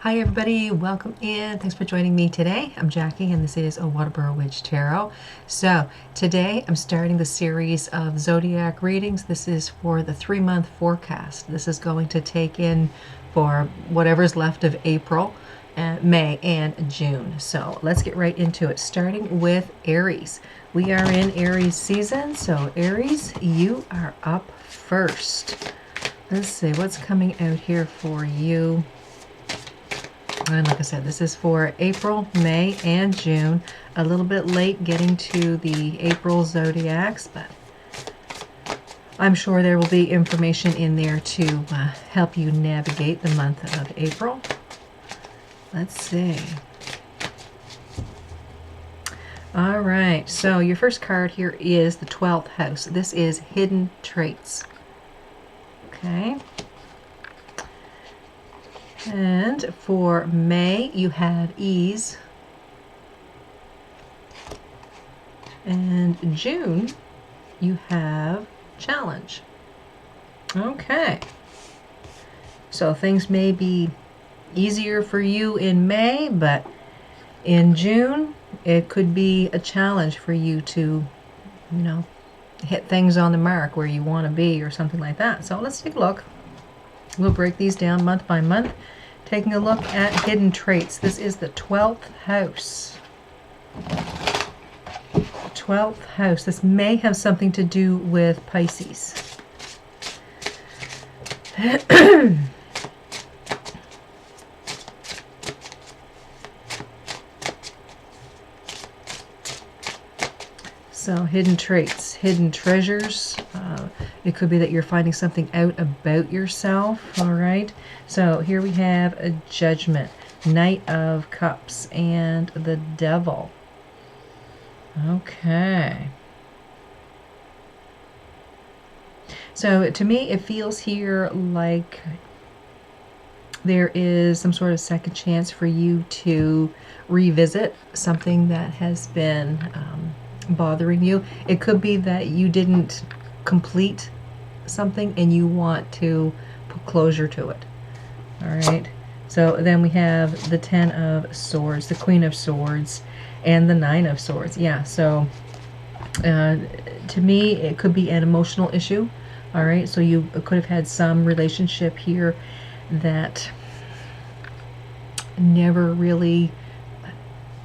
Hi everybody, welcome in. Thanks for joining me today. I'm Jackie and this is a Waterboro Witch Tarot. So today I'm starting the series of zodiac readings. This is for the 3-month forecast. This is going to take in for whatever's left of April, May and June. So let's get right into it, starting with Aries. We are in Aries season, so Aries, you are up first. Let's see what's coming out here for you. And like I said, this is for April, May, and June. A little bit late getting to the April zodiacs, but I'm sure there will be information in there to help you navigate the month of April. Let's see. All right, so your first card here is the 12th house. This is hidden traits. Okay. And for May, you have ease. And June, you have challenge. Okay. So things may be easier for you in May, but in June, it could be a challenge for you to, hit things on the mark where you want to be or something like that. So let's take a look. We'll break these down month by month. Taking a look at hidden traits. This is the 12th house. 12th house. This may have something to do with Pisces. So hidden traits, hidden treasures. It could be that you're finding something out about yourself, all right? So here we have a Judgment, Knight of Cups, and the Devil. Okay. So to me, it feels here like there is some sort of second chance for you to revisit something that has been bothering you. It could be that you didn't complete something and you want to put closure to it. All right. So then we have the 10 of Swords, the Queen of Swords, and the 9 of Swords. Yeah. So to me, it could be an emotional issue. All right. So you could have had some relationship here that never really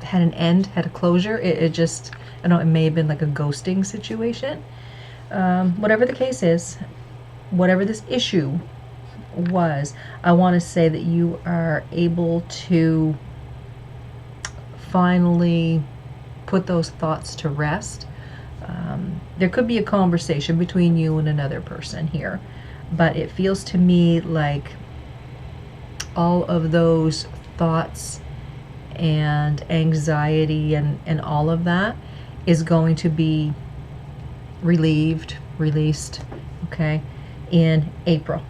had an end, had a closure. It just, I don't know, it may have been like a ghosting situation. Whatever the case is, whatever this issue was, I want to say that you are able to finally put those thoughts to rest. There could be a conversation between you and another person here, but it feels to me like all of those thoughts and anxiety and all of that is going to be released, okay, in April.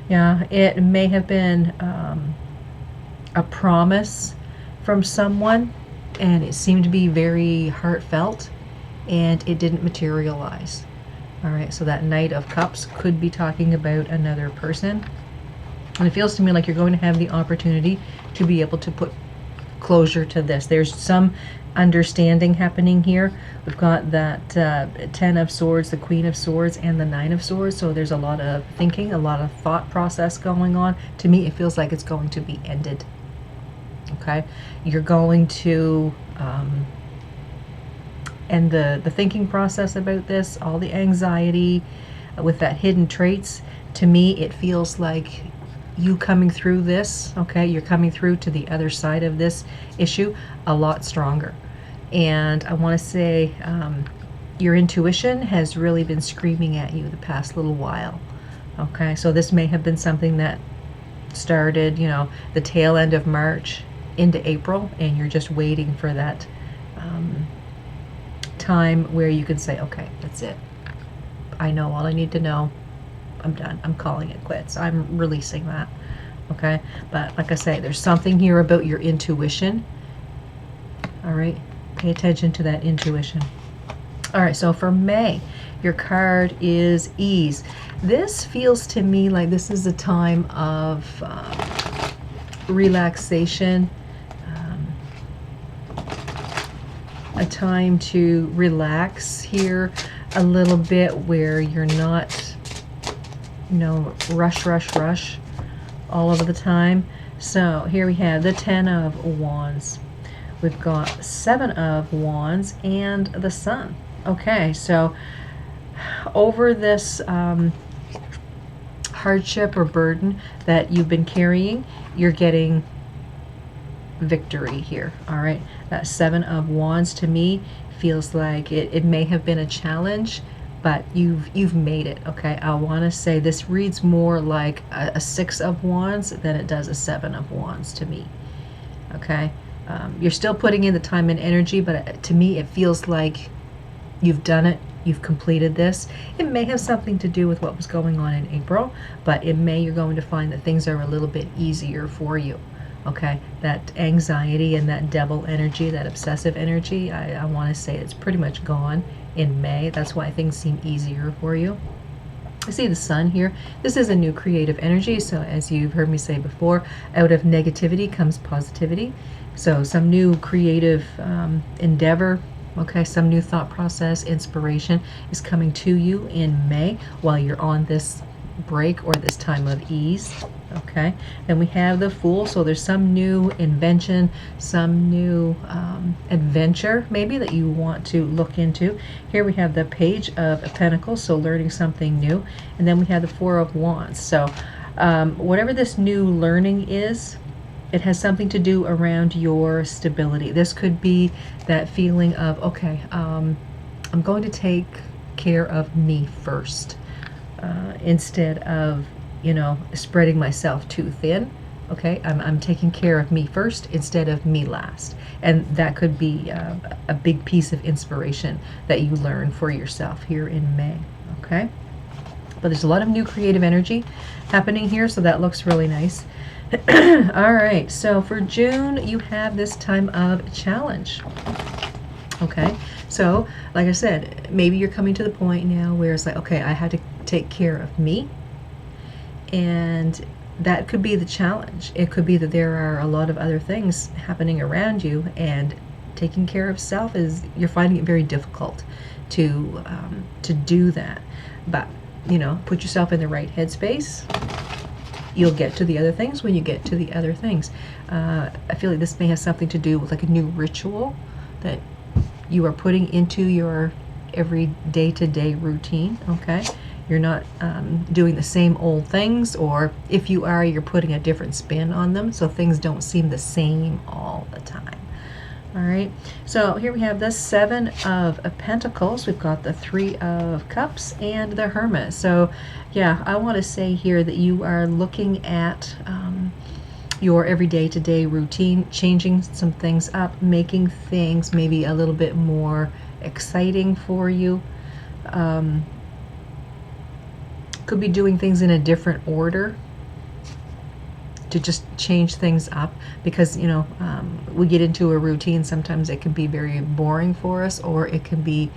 Yeah, it may have been a promise from someone, and it seemed to be very heartfelt, and it didn't materialize. All right, so that Knight of Cups could be talking about another person. And it feels to me like you're going to have the opportunity to be able to put closure to this. There's some understanding happening here. We've got that 10 of Swords, the Queen of Swords, and the 9 of Swords. So there's a lot of thinking, a lot of thought process going on. To me, it feels like it's going to be ended. Okay? You're going to end the thinking process about this, all the anxiety with that hidden traits. To me, it feels like you coming through this, okay, you're coming through to the other side of this issue a lot stronger. And I want to say your intuition has really been screaming at you the past little while. Okay, so this may have been something that started, the tail end of March into April, and you're just waiting for that time where you can say, okay, that's it. I know all I need to know. I'm done. I'm calling it quits. I'm releasing that. Okay? But like I say, there's something here about your intuition. All right? Pay attention to that intuition. All right, so for May, your card is ease. This feels to me like this is a time of relaxation, a time to relax here a little bit, where you're not, rush, rush, rush all over the time. So here we have the 10 of Wands. We've got 7 of Wands and the Sun. Okay, so over this hardship or burden that you've been carrying, you're getting victory here. All right, that 7 of Wands to me feels like it may have been a challenge, but you've made it. Okay, I want to say this reads more like a 6 of Wands than it does a 7 of Wands to me. Okay, you're still putting in the time and energy, but to me it feels like you've done it. You've completed this. It may have something to do with what was going on in April, but in May you're going to find that things are a little bit easier for you. Okay, that anxiety and that devil energy, that obsessive energy, I want to say it's pretty much gone in May. That's why things seem easier for you. I see the Sun here. This is a new creative energy, so as you've heard me say before, out of negativity comes positivity. So some new creative endeavor, okay, some new thought process, inspiration is coming to you in May while you're on this break or this time of ease. Okay, then we have the Fool, so there's some new invention, some new adventure maybe that you want to look into. Here we have the Page of Pentacles, so learning something new, and then we have the 4 of Wands. So whatever this new learning is, it has something to do around your stability. This could be that feeling of, okay, I'm going to take care of me first, instead of spreading myself too thin. Okay, I'm taking care of me first instead of me last, and that could be a big piece of inspiration that you learn for yourself here in May. Okay, but there's a lot of new creative energy happening here, so that looks really nice. All right, so for June you have this time of challenge. Okay, so like I said, maybe you're coming to the point now where it's like, okay, I had to take care of me. And that could be the challenge. It could be that there are a lot of other things happening around you, and taking care of self is, you're finding it very difficult to do that. But put yourself in the right headspace. You'll get to the other things when you get to the other things. I feel like this may have something to do with like a new ritual that you are putting into your every day-to-day routine. Okay, you're not doing the same old things, or if you are, you're putting a different spin on them, so things don't seem the same all the time. All right, so here we have the 7 of Pentacles. We've got the 3 of Cups and the Hermit. So yeah, I want to say here that you are looking at your everyday to-day routine, changing some things up, making things maybe a little bit more exciting for you. Could be doing things in a different order to just change things up, because we get into a routine, sometimes it can be very boring for us, or it can be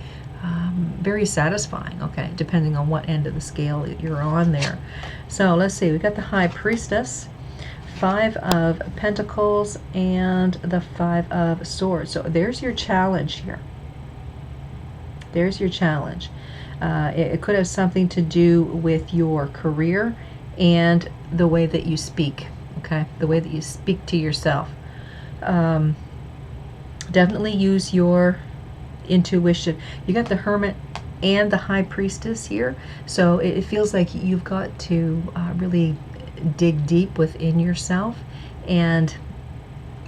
very satisfying, okay, depending on what end of the scale you're on there. So let's see, we got the High Priestess, 5 of Pentacles, and the 5 of Swords. So there's your challenge here. There's your challenge. It could have something to do with your career and the way that you speak, okay? The way that you speak to yourself. Definitely use your intuition. You got the Hermit and the High Priestess here, so it feels like you've got to really dig deep within yourself and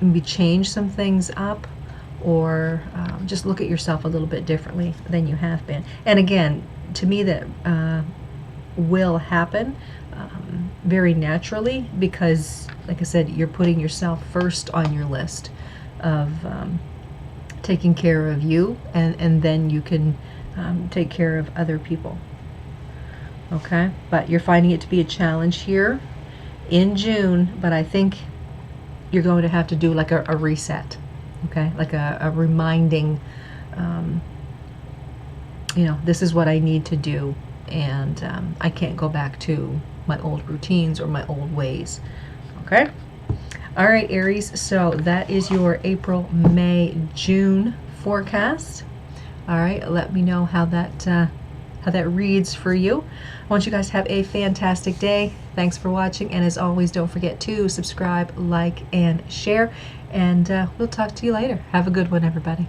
maybe change some things up, or just look at yourself a little bit differently than you have been. And again, to me, that will happen very naturally, because like I said, you're putting yourself first on your list of taking care of you, and then you can take care of other people. Okay, but you're finding it to be a challenge here in June, but I think you're going to have to do like a reset. okay? Like a reminding, this is what I need to do, and I can't go back to my old routines or my old ways, okay? All right, Aries, so that is your April, May, June forecast. All right, let me know how that reads for you. I want you guys to have a fantastic day. Thanks for watching, and as always, don't forget to subscribe, like, and share, and we'll talk to you later. Have a good one, everybody.